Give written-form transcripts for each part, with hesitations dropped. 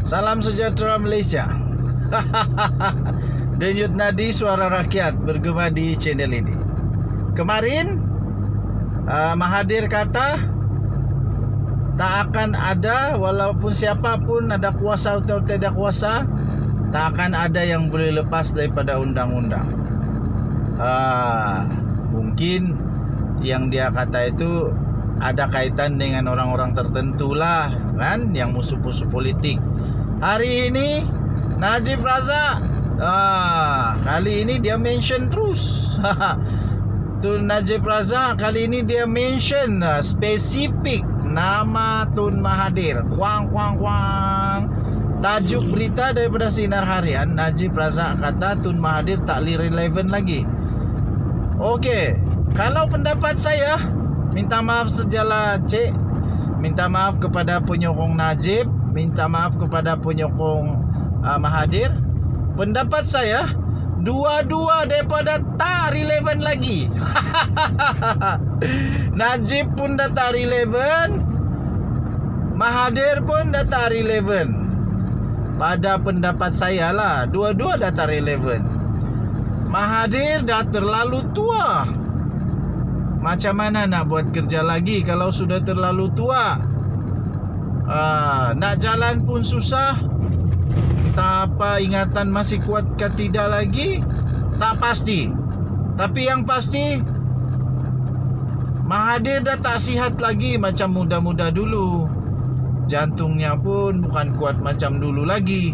Salam sejahtera Malaysia. Denyut nadi suara rakyat bergema di channel ini. Kemarin Mahathir kata tak akan ada, walaupun siapapun ada kuasa atau tidak kuasa, tak akan ada yang boleh lepas daripada undang-undang. Mungkin yang dia kata itu ada kaitan dengan orang-orang tertentu lah, kan, yang musuh-musuh politik. Hari ini Najib Razak, kali ini dia mention terus. Tun Najib Razak kali ini dia mention spesifik nama Tun Mahathir. Kuang. Tajuk berita daripada Sinar Harian, Najib Razak kata Tun Mahathir tak relevan lagi. Okey, kalau pendapat saya, minta maaf sejala cik, minta maaf kepada penyokong Najib, minta maaf kepada penyokong Mahathir. Pendapat saya, dua-dua daripada tak relevan lagi. Najib pun dah tak relevan, Mahathir pun dah tak relevan. Pada pendapat saya lah, dua-dua dah tak relevan. Mahathir dah terlalu tua. Macam mana nak buat kerja lagi kalau sudah terlalu tua? Nak jalan pun susah. Tak apa, ingatan masih kuat ke tidak lagi, tak pasti. Tapi yang pasti, Mahathir dah tak sihat lagi macam muda-muda dulu. Jantungnya pun bukan kuat macam dulu lagi.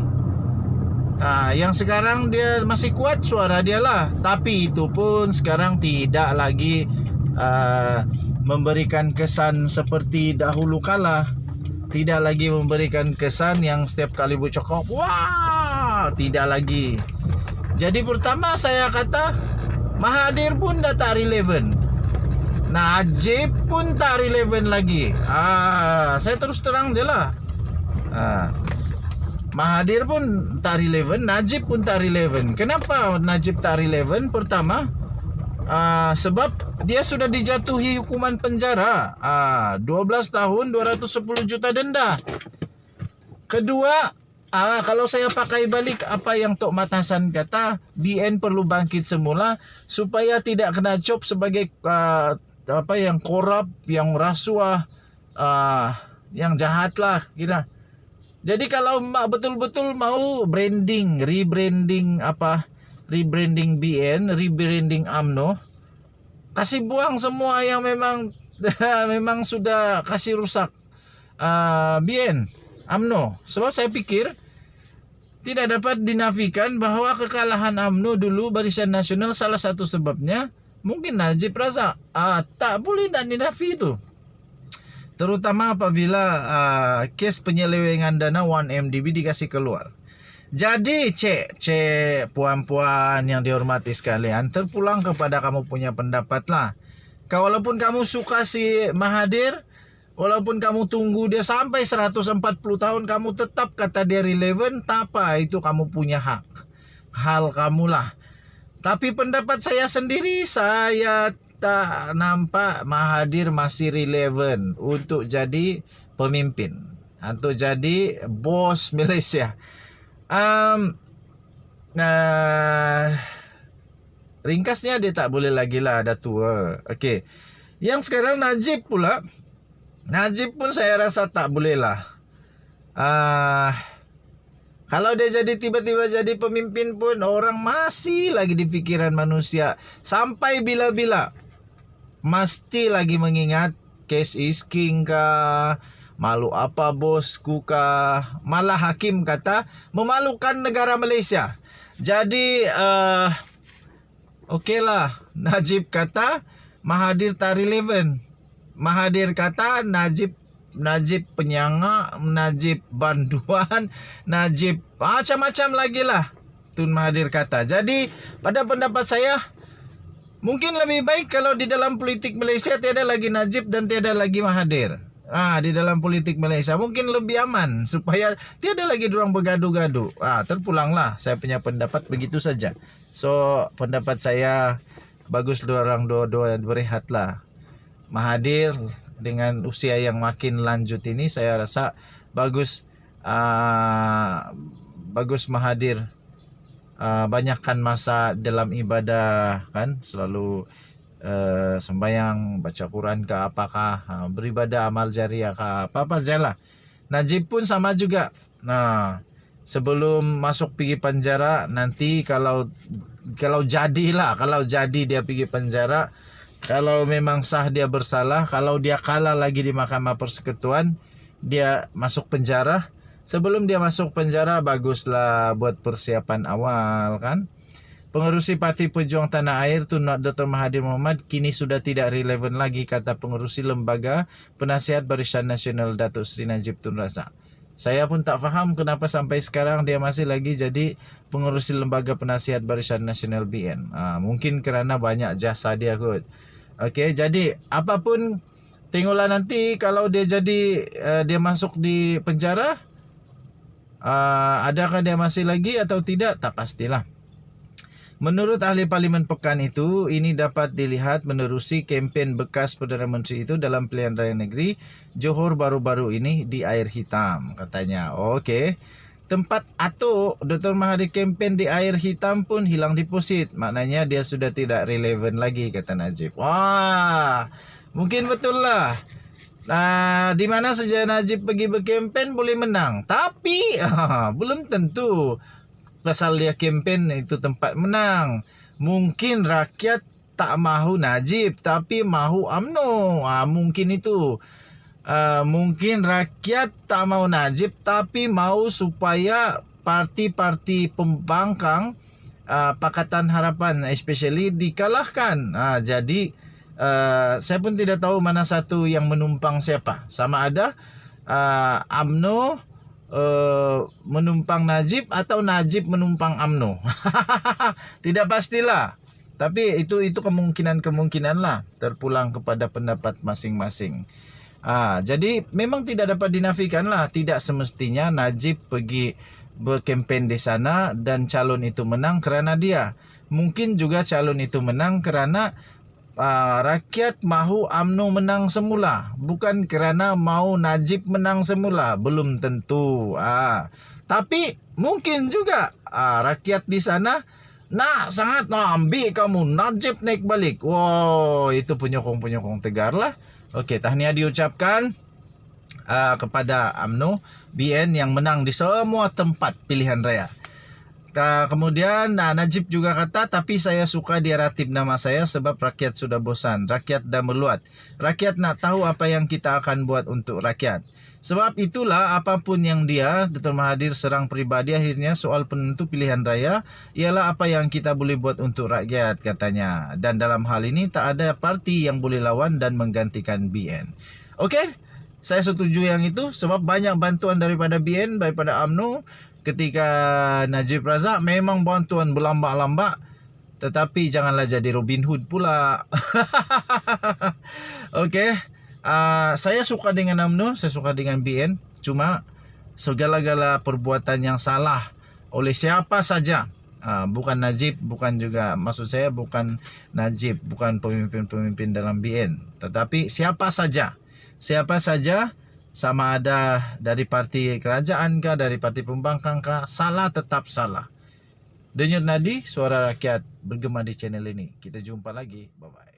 Yang sekarang dia masih kuat suara dia lah. Tapi itu pun sekarang tidak lagi memberikan kesan seperti dahulu kala. Tidak lagi memberikan kesan yang setiap kali bercakap, wah, tidak lagi. Jadi pertama saya kata Mahathir pun dah tak relevan, Najib pun tak relevan lagi. Saya terus terang je lah. Mahathir pun tak relevan, Najib pun tak relevan. Kenapa Najib tak relevan? Pertama, sebab dia sudah dijatuhi hukuman penjara 12 tahun 210 juta denda. Kedua, kalau saya pakai balik apa yang Tok Matasan kata, BN perlu bangkit semula supaya tidak kena cop sebagai yang korup, yang rasuah, yang jahat lah kira. Jadi kalau betul-betul mau rebranding BN, rebranding UMNO, kasih buang semua yang memang memang sudah kasih rusak BN, UMNO. Sebab saya pikir tidak dapat dinafikan bahawa kekalahan UMNO dulu, Barisan Nasional, salah satu sebabnya mungkin Najib Razak. Tak boleh nak dinafi itu. Terutama apabila kes penyelewengan dana 1MDB dikasih keluar. Jadi cek puan-puan yang dihormati sekalian, terpulang kepada kamu punya pendapat lah. Walaupun kamu suka si Mahathir, walaupun kamu tunggu dia sampai 140 tahun, kamu tetap kata dia relevan, tak apa, itu kamu punya hak. Hal kamulah. Tapi pendapat saya sendiri, saya tak nampak Mahathir masih relevan untuk jadi pemimpin, untuk jadi bos Malaysia. Ringkasnya dia tak boleh lagi lah, dah tua. Okey. Yang sekarang Najib pula, Najib pun saya rasa tak boleh lah. Kalau dia jadi tiba-tiba jadi pemimpin pun orang masih lagi di pikiran manusia. Sampai bila-bila mesti lagi mengingat case is king kah, malu apa bosku kah. Malah hakim kata memalukan negara Malaysia. Jadi okeylah, Najib kata Mahathir tak relevan. Mahathir kata Najib penyangak, Najib banduan, Najib macam-macam lagi lah Tun Mahathir kata. Jadi pada pendapat saya, mungkin lebih baik kalau di dalam politik Malaysia tiada lagi Najib dan tiada lagi Mahathir. Di dalam politik Malaysia mungkin lebih aman supaya tiada lagi dorang bergaduh-gaduh. Terpulanglah saya punya pendapat begitu saja. So pendapat saya bagus dorang dua-dua berehatlah. Mahathir dengan usia yang makin lanjut ini saya rasa bagus bagus mahadir, banyakkan masa dalam ibadah kan, selalu sembahyang, baca Quran ke apakah, beribadah amal jariah ke apa sajalah. Najib pun sama juga. Nah, sebelum masuk pergi penjara nanti, kalau jadi dia pergi penjara, kalau memang sah dia bersalah, kalau dia kalah lagi di Mahkamah Persekutuan, dia masuk penjara. Sebelum dia masuk penjara, baguslah buat persiapan awal kan. Pengerusi Parti Pejuang Tanah Air tu Dr. Mahathir Mohamad kini sudah tidak relevan lagi, kata pengerusi Lembaga Penasihat Barisan Nasional Datuk Seri Najib Tun Razak. Saya pun tak faham kenapa sampai sekarang dia masih lagi jadi pengerusi Lembaga Penasihat Barisan Nasional BN. Mungkin kerana banyak jasa dia kot. Okey, jadi apapun, tengoklah nanti kalau dia jadi dia masuk di penjara, adakah dia masih lagi atau tidak, tak pastilah. Menurut ahli Parlimen Pekan itu, ini dapat dilihat menerusi kempen bekas Perdana Menteri itu dalam pilihan raya negeri Johor baru-baru ini di air hitam, katanya. Okey. Tempat Atok Dr. Mahathir kempen di air hitam pun hilang deposit. Maknanya dia sudah tidak relevan lagi, kata Najib. Wah, mungkin betul lah. Di mana saja Najib pergi berkempen boleh menang. Tapi belum tentu pasal dia kempen itu tempat menang. Mungkin rakyat tak mahu Najib tapi mahu UMNO. Mungkin itu. Mungkin rakyat tak mahu Najib tapi mahu supaya parti-parti pembangkang Pakatan Harapan especially dikalahkan. Jadi saya pun tidak tahu mana satu yang menumpang siapa. Sama ada UMNO menumpang Najib atau Najib menumpang UMNO. Tidak pastilah. Tapi itu kemungkinan lah, terpulang kepada pendapat masing-masing. Jadi memang tidak dapat dinafikan lah, tidak semestinya Najib pergi berkempen di sana dan calon itu menang kerana dia. Mungkin juga calon itu menang kerana rakyat mahu UMNO menang semula, bukan kerana mahu Najib menang semula. Belum tentu. Tapi mungkin juga rakyat di sana sangat ambil kamu Najib naik balik. Wow, itu penyokong-penyokong tegar lah. Okey, tahniah diucapkan kepada UMNO BN yang menang di semua tempat pilihan raya. Kemudian Najib juga kata, tapi saya suka dia ratib nama saya sebab rakyat sudah bosan, rakyat dah meluat. Rakyat nak tahu apa yang kita akan buat untuk rakyat. Sebab itulah apapun yang dia, Dr. Mahathir serang peribadi, akhirnya soal penentu pilihan raya ialah apa yang kita boleh buat untuk rakyat, katanya. Dan dalam hal ini tak ada parti yang boleh lawan dan menggantikan BN. Okey, saya setuju yang itu sebab banyak bantuan daripada BN, daripada UMNO. Ketika Najib Razak memang bantuan berlambak-lambak, tetapi janganlah jadi Robin Hood pula. Okey, saya suka dengan UMNO, saya suka dengan BN. Cuma segala-gala perbuatan yang salah oleh siapa saja, bukan Najib, bukan juga, maksud saya bukan Najib, bukan pemimpin-pemimpin dalam BN, tetapi siapa saja, sama ada dari parti kerajaan kah, dari parti pembangkang kah, salah tetap salah. Denyut nadi suara rakyat bergema di channel ini. Kita jumpa lagi. Bye bye.